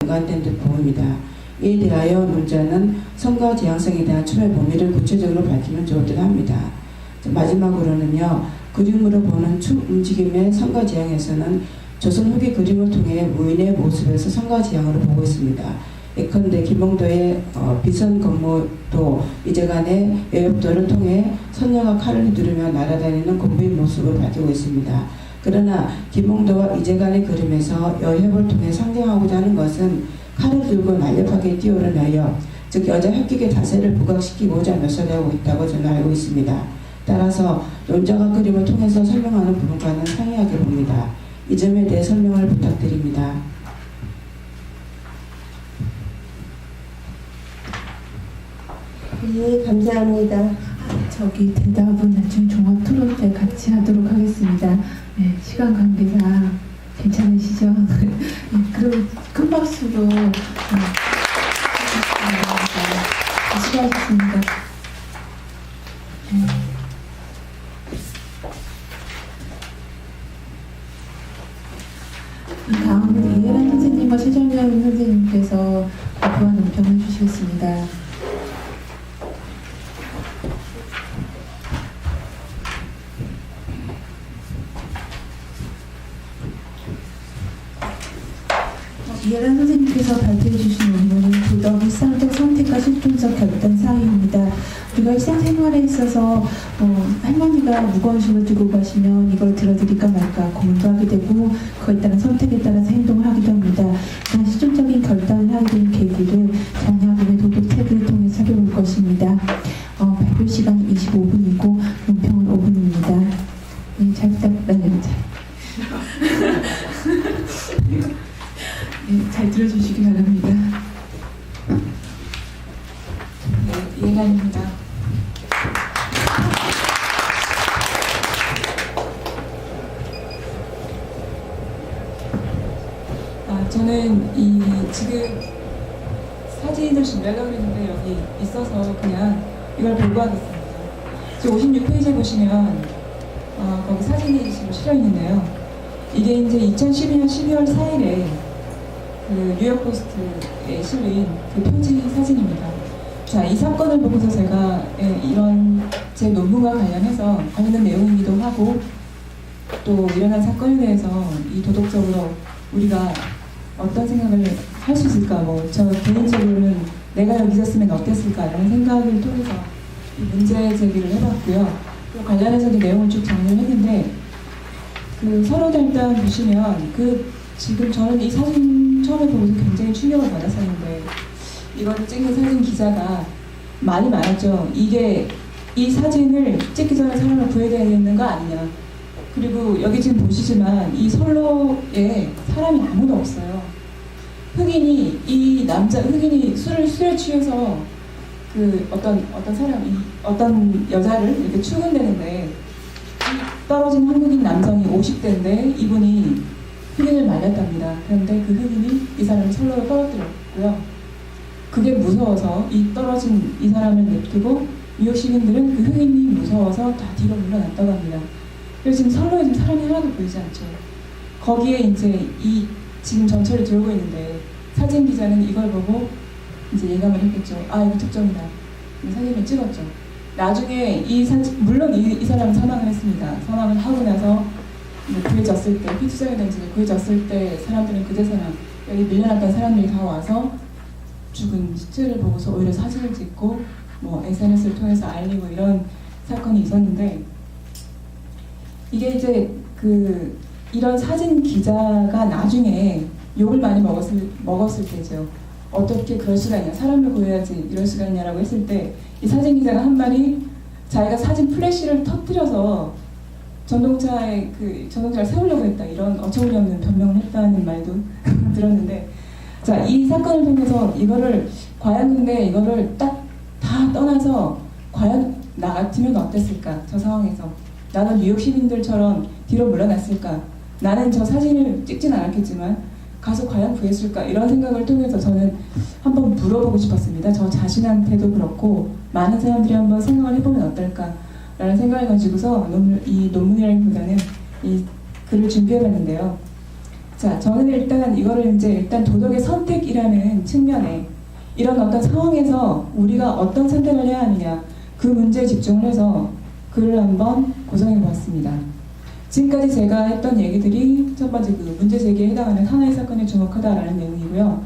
연관된 듯 보입니다. 이에 대하여 문자는 선거 지향성에 대한 처벌 범위를 구체적으로 밝히면 좋을 듯 합니다. 마지막으로는요, 그림으로 보는 축 움직임의 선거 지향에서는 조선 후기 그림을 통해 무인의 모습에서 선거 지향으로 보고 있습니다. 예컨대 김봉도의 비선 근무도 이제간의 외엽도를 통해 선녀가 칼을 휘두르며 날아다니는 공부인 모습을 밝히고 있습니다. 그러나 김봉도와 이제간의 그림에서 여협을 통해 상징하고자 하는 것은 칼을 들고 날렵하게 뛰어오르며 즉 여자 합격의 자세를 부각시키고자 묘사되고 있다고 저는 알고 있습니다. 따라서 논자가 그림을 통해서 설명하는 부분과는 상이하게 봅니다. 이 점에 대해 설명을 부탁드립니다. 네, 감사합니다. 저기 대답은 나중에 종합 토론 때 같이 하도록 하겠습니다. 네, 시간 관계상 괜찮으시죠? 네, 그럼 큰 박수로 수고하셨습니다. 네. 다음은 이혜란 선생님과 최정현 선생님께서 발표한 논평을 주시겠습니다. 이혜란 선생님께서 발표해 주신 논문은 도덕, 일상적 선택과 실존적 결단 사이입니다. 우리가 일상생활에 있어서 할머니가 무거운 짐을 들고 가시면 이걸 들어드릴까 말까 고민도 하게 되고 그거에 따른 선택에 따라서 행동을 하기도 합니다. 그런 실존적인 결단을 하게 되는 계기를 정약의 도덕책을 통해 살펴볼 것입니다. 발표 시간은 25분이고 논평은 5분입니다. 네, 잘 부탁드립니다. 네, 잘 들어주시기 바랍니다. 네, 이혜란입니다. 저는 지금 사진을 준비하려고 했는데 여기 있어서 그냥 이걸 보고 하겠습니다. 지금 56페이지에 보시면 거기 사진이 지금 실려 있는데요. 이게 이제 2012년 12월 4일에 그 뉴욕 포스트에 실린 그 표지 사진입니다. 자, 이 사건을 보고서 제가 이런 제 논문과 관련해서 관련된 내용이기도 하고 또 일어난 사건에 대해서 이 도덕적으로 우리가 어떤 생각을 할 수 있을까, 저 개인적으로는 내가 여기 있었으면 어땠을까라는 생각을 통해서 이 문제 제기를 해봤고요. 또 관련해서도 내용을 쭉 정리를 했는데 그 서론을 일단 보시면 지금 저는 이 사진 처음에 보고서 굉장히 충격을 받았었는데 이거를 찍는 사진 기자가 말이 많았죠. 이 사진을 찍기 전에 사람을 구해야 되는 거 아니냐. 그리고 여기 지금 보시지만 이 선로에 사람이 아무도 없어요. 흑인이 술에 취해서 그 어떤 여자를 이렇게 추근대는데 떨어진 한국인 남성이 50대인데 이분이 흑인을 말렸답니다. 그런데 그 흑인이 이 사람을 선로에 떨어뜨렸고요. 그게 무서워서 떨어진 이 사람을 냅두고 뉴욕 시민들은 그 흑인이 무서워서 다 뒤로 물러났다고 합니다. 그래서 지금 선로에 지금 사람이 하나도 보이지 않죠. 거기에 이제 지금 전철이 들어오고 있는데 사진 기자는 이걸 보고 이제 예감을 했겠죠. 이거 특종이다. 사진을 찍었죠. 나중에 물론 이 사람은 사망을 했습니다. 사망을 하고 나서 구해졌을 때, 피투성이 된 집에 구해졌을 때 사람들은 그제서야 여기 밀려났던 사람들이 다 와서 죽은 시체를 보고서 오히려 사진을 찍고 SNS를 통해서 알리고 이런 사건이 있었는데 이게 이제 이런 사진 기자가 나중에 욕을 많이 먹었을 때죠. 어떻게 그럴 수가 있냐, 사람을 구해야지 이럴 수가 있냐라고 했을 때 이 사진 기자가 한 말이 자기가 사진 플래시를 터뜨려서 전동차를 세우려고 했다, 이런 어처구니없는 변명을 했다는 말도 들었는데, 자, 이 사건을 통해서 이거를 딱 다 떠나서 과연 나 같으면 어땠을까? 저 상황에서 나는 뉴욕 시민들처럼 뒤로 물러났을까? 나는 저 사진을 찍진 않았겠지만 가서 과연 구했을까? 이런 생각을 통해서 저는 한번 물어보고 싶었습니다. 저 자신한테도 그렇고 많은 사람들이 한번 생각을 해보면 어떨까라는 생각을 가지고서 이 논문이라기보다는 이 글을 준비해봤는데요. 자, 저는 일단 이거를 이제 일단 도덕의 선택이라는 측면에 이런 어떤 상황에서 우리가 어떤 선택을 해야 하느냐 그 문제에 집중을 해서 글을 한번 구성해 보았습니다. 지금까지 제가 했던 얘기들이 첫 번째 그 문제 제기에 해당하는 하나의 사건에 주목하다라는 내용이고요.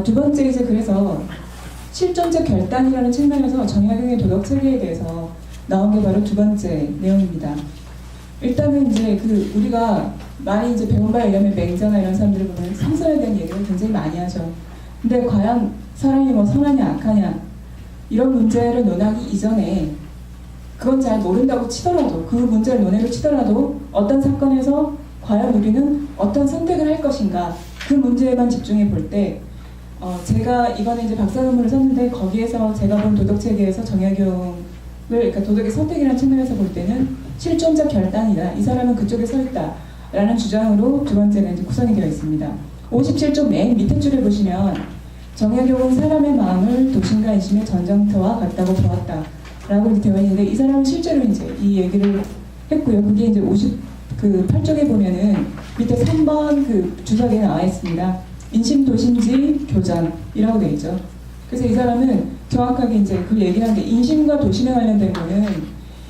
두 번째 이제 그래서 실존적 결단이라는 측면에서 정약용의 도덕 체계에 대해서 나온 게 바로 두 번째 내용입니다. 일단은 이제 그 우리가 많이 이제 배운 바에 의하면 맹자나 이런 사람들을 보면 성선에 대한 얘기를 굉장히 많이 하죠. 근데 과연 사람이 뭐 선하냐 악하냐 이런 문제를 논하기 이전에 그건 잘 모른다고 치더라도 그 문제를 논의로 치더라도 어떤 사건에서 과연 우리는 어떤 선택을 할 것인가 그 문제에만 집중해 볼 때 제가 이번에 이제 박사 논문을 썼는데 거기에서 제가 본 도덕 체계에서 정약용을 그러니까 도덕의 선택이라는 측면에서 볼 때는 실존적 결단이다. 이 사람은 그쪽에 서 있다. 라는 주장으로 두 번째가 이제 구성이 되어 있습니다. 57쪽 맨 밑에 줄에 보시면 정약용은 사람의 마음을 도심과 인심의 전쟁터와 같다고 보았다. 라고 되어 있는데 이 사람은 실제로 이제 이 얘기를 했고요. 그게 이제 58쪽에 보면은 밑에 3번 그 주석에 나와 있습니다. 인심 도심지 교전이라고 되어 있죠. 그래서 이 사람은 정확하게 이제 그 얘기를 하는데 인심과 도심에 관련된 거는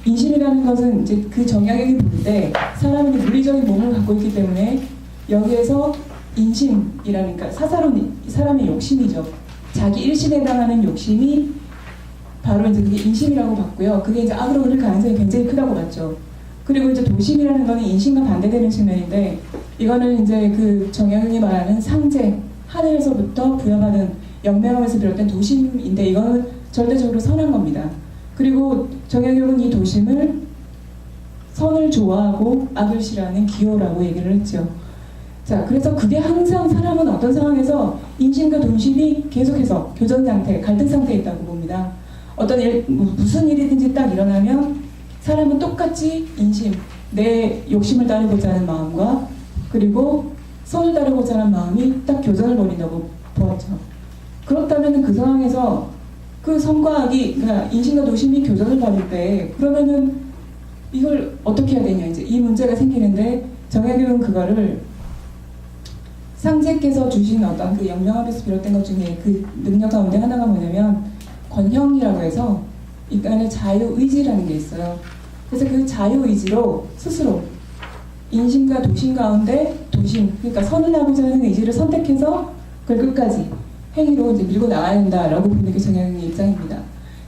인심이라는 것은 이제 그 정약용이 볼 때 사람이 물리적인 몸을 갖고 있기 때문에 여기에서 인심이라니까 사사로운 사람의 욕심이죠. 자기 일신에 해당하는 욕심이 바로 이제 그게 인심이라고 봤고요. 그게 이제 악으로 흐를 가능성이 굉장히 크다고 봤죠. 그리고 이제 도심이라는 거는 인심과 반대되는 측면인데 이거는 이제 그 정약용이 말하는 상제 하늘에서부터 부여받은 영명함에서 비롯된 도심인데 이거는 절대적으로 선한 겁니다. 그리고 정약용은 이 도심을 선을 좋아하고 악을 싫어하는 기호라고 얘기를 했죠. 자, 그래서 그게 항상 사람은 어떤 상황에서 인심과 도심이 계속해서 교전 상태, 갈등 상태에 있다고 봅니다. 어떤 일, 무슨 일이든지 딱 일어나면 사람은 똑같이 인심, 내 욕심을 따르고자 하는 마음과 그리고 선을 따르고자 하는 마음이 딱 교전을 벌인다고 보았죠. 그렇다면 그 상황에서 그 선과 악이, 그러니까 인심과 도심이 교전을 벌일 때 그러면은 이걸 어떻게 해야 되냐 이제 이 문제가 생기는데 정약용은 그거를 상제께서 주신 어떤 그 영명함에서 비롯된 것 중에 그 능력 가운데 하나가 뭐냐면 권형이라고 해서 인간의 자유의지라는 게 있어요. 그래서 그 자유의지로 스스로 인심과 도심 가운데 도심, 그러니까 선을 하고자 하는 의지를 선택해서 그걸 끝까지 행위로 이제 밀고 나가야 된다라고 보는 게 정약용의 입장입니다.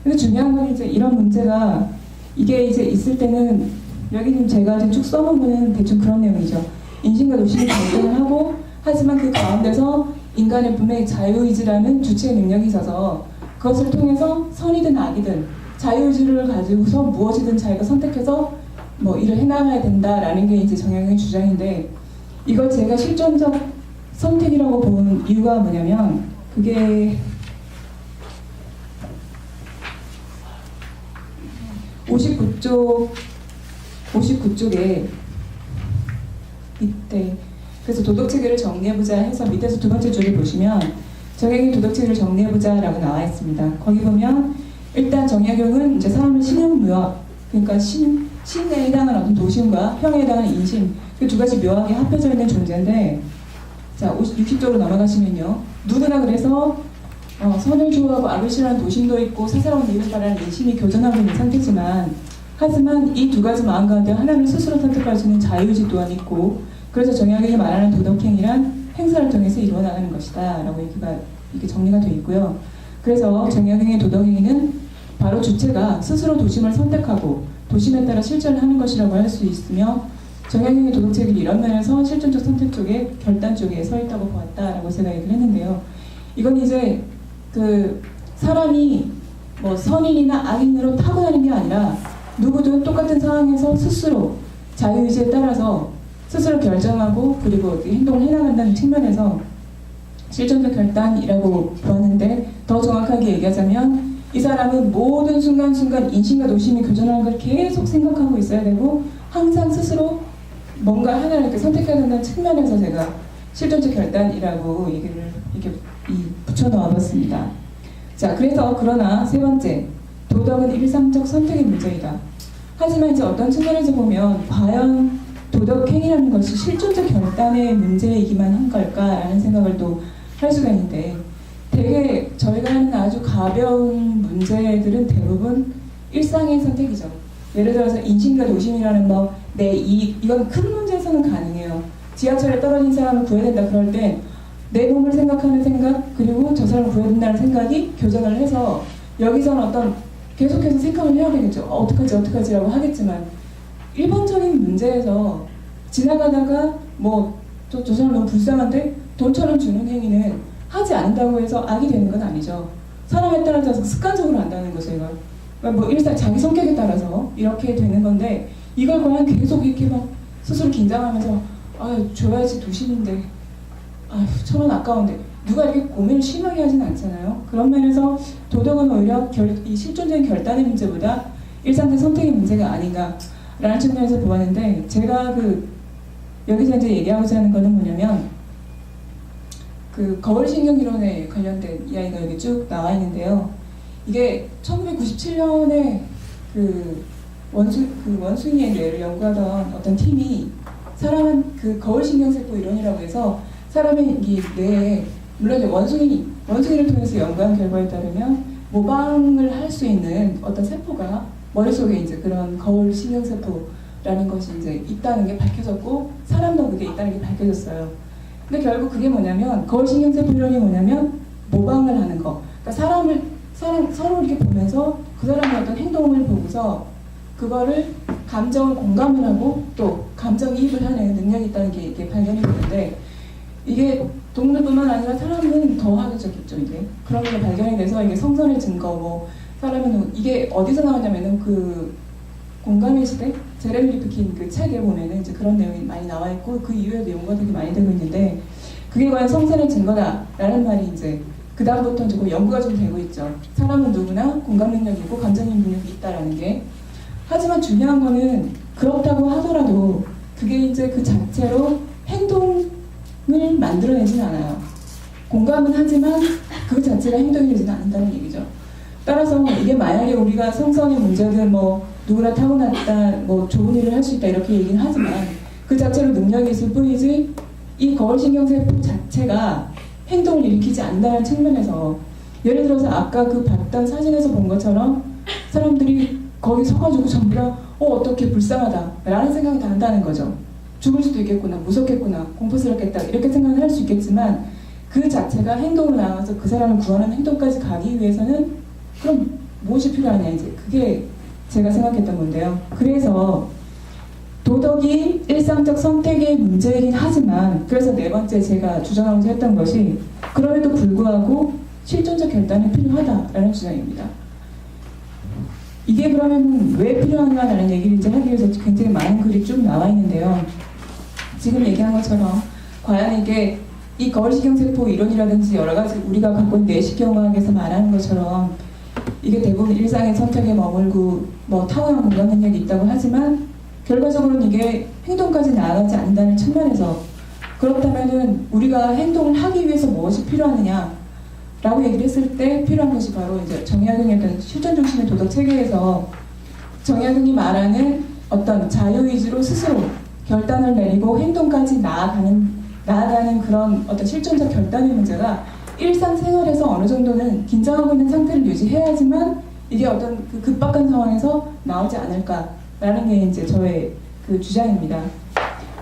근데 중요한 건 이제 이런 문제가 이게 이제 있을 때는 여기는 제가 지금 쭉 써놓은 거는 대충 그런 내용이죠. 인심과 도심이 갈등을 하고 하지만 그 가운데서 인간의 분명히 자유의지라는 주체의 능력이 있어서 그것을 통해서 선이든 악이든 자유의지를 가지고서 무엇이든 자기가 선택해서 뭐 일을 해나가야 된다라는 게 이제 정약용의 주장인데 이걸 제가 실존적 선택이라고 본 이유가 뭐냐면 그게 59쪽에 밑에 그래서 도덕체계를 정리해보자 해서 밑에서 두 번째 줄을 보시면 정약용의 도덕체계를 정리해보자 라고 나와 있습니다. 거기 보면 일단 정약용은 이제 사람을 신형무역 그러니까 신에 해당하는 어떤 도심과 형에 해당하는 인심 그 두 가지 묘하게 합해져 있는 존재인데 자 60쪽으로 넘어가시면요 누구나 그래서 선을 좋아하고 악을 싫어하는 도심도 있고 사사로운 일을 바라는 인심이 교전하고 있는 상태지만 하지만 이 두 가지 마음 가운데 하나를 스스로 선택할 수 있는 자유의지 또한 있고 그래서 정약용이 말하는 도덕행위란 행사를 통해서 이루어나가는 것이다 라고 이렇게 정리가 되어 있고요. 그래서 정약용의 도덕행위는 바로 주체가 스스로 도심을 선택하고 도심에 따라 실천을 하는 것이라고 할 수 있으며 정약용의 도덕체계를 이런 면에서 실존적 선택 쪽에 결단 쪽에 서 있다고 보았다라고 제가 얘기를 했는데요. 이건 이제 그 사람이 뭐 선인이나 악인으로 타고나는 게 아니라 누구든 똑같은 상황에서 스스로 자유의지에 따라서 스스로 결정하고 그리고 행동을 해나간다는 측면에서 실존적 결단이라고 보았는데 더 정확하게 얘기하자면 이 사람은 모든 순간순간 인심과 도심이 교전하는 걸 계속 생각하고 있어야 되고 항상 스스로 뭔가 하나를 이렇게 선택해야 된다는 측면에서 제가 실존적 결단이라고 얘기를 이렇게 붙여 넣어봤습니다. 자, 그래서 그러나 세 번째 도덕은 일상적 선택의 문제이다. 하지만 이제 어떤 측면에서 보면 과연 도덕행위라는 것이 실존적 결단의 문제이기만 한 걸까라는 생각을 또 할 수가 있는데, 되게 저희가 하는 아주 가벼운 문제들은 대부분 일상의 선택이죠. 예를 들어서 인신과 노심이라는 뭐 내 이익, 이건 큰 문제에서는 가능해요. 지하철에 떨어진 사람을 구해야 된다 그럴 땐 내 몸을 생각하는 생각, 그리고 저 사람을 구해야 된다는 생각이 교전을 해서 여기서는 어떤 계속해서 생각을 해야 되겠죠. 어떡하지라고 하겠지만, 일반적인 문제에서 지나가다가 뭐 저 사람 너무 불쌍한데 돈처럼 주는 행위는 하지 않는다고 해서 악이 되는 건 아니죠. 사람에 따라서 습관적으로 한다는 거죠, 이걸. 그러니까 뭐 일상 자기 성격에 따라서 이렇게 되는 건데, 이걸 과연 계속 이렇게 막 스스로 긴장하면서 아유 줘야지 도심인데 아유 1,000원 아까운데, 누가 이렇게 고민을 심하게 하진 않잖아요. 그런 면에서 도덕은 오히려 이 실존적인 결단의 문제보다 일상적 선택의 문제가 아닌가라는 측면에서 보았는데, 제가 여기서 이제 얘기하고자 하는 거는 뭐냐면, 거울신경 이론에 관련된 이야기가 여기 쭉 나와 있는데요. 이게 1997년에 원숭이의 뇌를 연구하던 어떤 팀이 사람은 거울신경세포 이론이라고 해서 사람의 이 뇌에, 물론 이제 원숭이를 통해서 연구한 결과에 따르면 모방을 할 수 있는 어떤 세포가 머릿속에 이제 그런 거울신경세포라는 것이 이제 있다는 게 밝혀졌고, 사람도 그게 있다는 게 밝혀졌어요. 근데 결국 그게 뭐냐면, 거울신경세포 이론이 뭐냐면 모방을 하는 거. 그러니까 서로 이렇게 보면서 그 사람의 어떤 행동을 보고서 그거를 감정을 공감을 하고 또 감정이입을 하는 능력이 있다는 게 이게 발견이 되는데, 이게 동물뿐만 아니라 사람은 더 하겠죠. 이게 그런 게 발견이 돼서 이게 성선의 증거, 뭐 사람은 이게 어디서 나오냐면은 공감의 시대, 제레미 리프킨 책에 보면은 이제 그런 내용이 많이 나와 있고, 그 이후에도 연구가 되게 많이 되고 있는데, 그게 과연 성선의 증거다라는 말이 이제 그 다음부터 조금 연구가 좀 되고 있죠. 사람은 누구나 공감 능력이 있고 감정의 능력이 있다라는 게. 하지만 중요한 거는, 그렇다고 하더라도 그게 이제 그 자체로 행동을 만들어내지는 않아요. 공감은 하지만 그 자체가 행동이 되지는 않는다는 얘기죠. 따라서 이게 만약에 우리가 성선의 문제든 뭐 누구나 타고났다, 뭐 좋은 일을 할 수 있다 이렇게 얘기는 하지만, 그 자체로 능력이 있을 뿐이지 이 거울신경세포 자체가 행동을 일으키지 않는다는 측면에서, 예를 들어서 아까 봤던 사진에서 본 것처럼 사람들이 거기 서가지고 전부 다 어떻게 불쌍하다 라는 생각이 다 한다는 거죠. 죽을 수도 있겠구나, 무섭겠구나, 공포스럽겠다 이렇게 생각을 할 수 있겠지만, 그 자체가 행동으로 나와서 그 사람을 구하는 행동까지 가기 위해서는 그럼 무엇이 필요하냐, 이제 그게 제가 생각했던 건데요. 그래서 도덕이 일상적 선택의 문제이긴 하지만, 그래서 네 번째 제가 주장하고자 했던 것이, 그럼에도 불구하고 실존적 결단이 필요하다라는 주장입니다. 이게 그러면 왜 필요한가라는 얘기를 이제 하기 위해서 굉장히 많은 글이 쭉 나와 있는데요. 지금 얘기한 것처럼 과연 이게 이 거울신경세포 이론이라든지 여러 가지 우리가 갖고 있는 내시경학에서 말하는 것처럼 이게 대부분 일상의 선택에 머물고 뭐 타고난 공감 능력이 있다고 하지만, 결과적으로는 이게 행동까지 나아가지 않는다는 측면에서, 그렇다면은 우리가 행동을 하기 위해서 무엇이 필요하느냐 라고 얘기를 했을 때 필요한 것이 바로 이제 정약용의 어떤 실존 중심의 도덕 체계에서 정약용이 말하는 어떤 자유의지로 스스로 결단을 내리고 행동까지 나아가는 그런 어떤 실존적 결단의 문제가 일상생활에서 어느 정도는 긴장하고 있는 상태를 유지해야지만 이게 어떤 급박한 상황에서 나오지 않을까라는 게 이제 저의 주장입니다.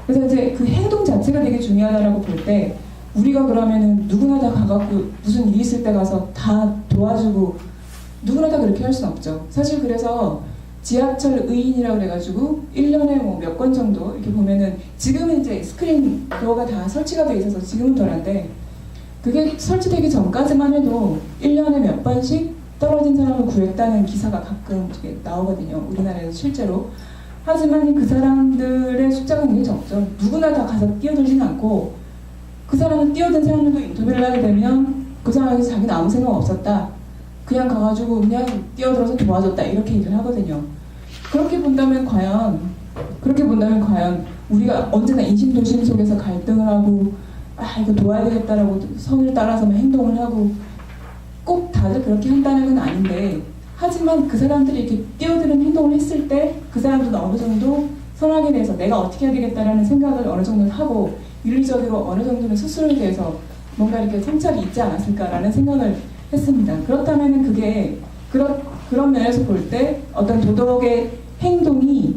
그래서 이제 행동 자체가 되게 중요하다라고 볼 때, 우리가 그러면은 누구나 다 가갖고 무슨 일이 있을 때 가서 다 도와주고 누구나 다 그렇게 할 수는 없죠. 사실 그래서 지하철 의인이라고 그래가지고 1년에 뭐 몇 건 정도 이렇게 보면은, 지금은 이제 스크린 도어가 다 설치가 돼 있어서 지금은 덜한데, 그게 설치되기 전까지만 해도 1년에 몇 번씩 떨어진 사람을 구했다는 기사가 가끔 나오거든요. 우리나라에서 실제로. 하지만 그 사람들의 숫자가 굉장히 적죠. 누구나 다 가서 뛰어들지는 않고, 그 사람은 뛰어든 사람들도 인터뷰를 하게 되면 그 사람에서 자기는 아무 생각 없었다, 그냥 가가지고 그냥 뛰어들어서 도와줬다 이렇게 얘기를 하거든요. 그렇게 본다면 과연 우리가 언제나 인심도심 속에서 갈등을 하고 이거 도와야 되겠다라고 성을 따라서만 행동을 하고 꼭 다들 그렇게 한다는 건 아닌데, 하지만 그 사람들이 이렇게 뛰어드는 행동을 했을 때 그 사람들은 어느 정도 선악에 대해서 내가 어떻게 해야 되겠다라는 생각을 어느 정도는 하고 윤리적으로 어느 정도는 스스로에 대해서 뭔가 이렇게 성찰이 있지 않았을까라는 생각을 했습니다. 그렇다면은 그게 그런 면에서 볼 때 어떤 도덕의 행동이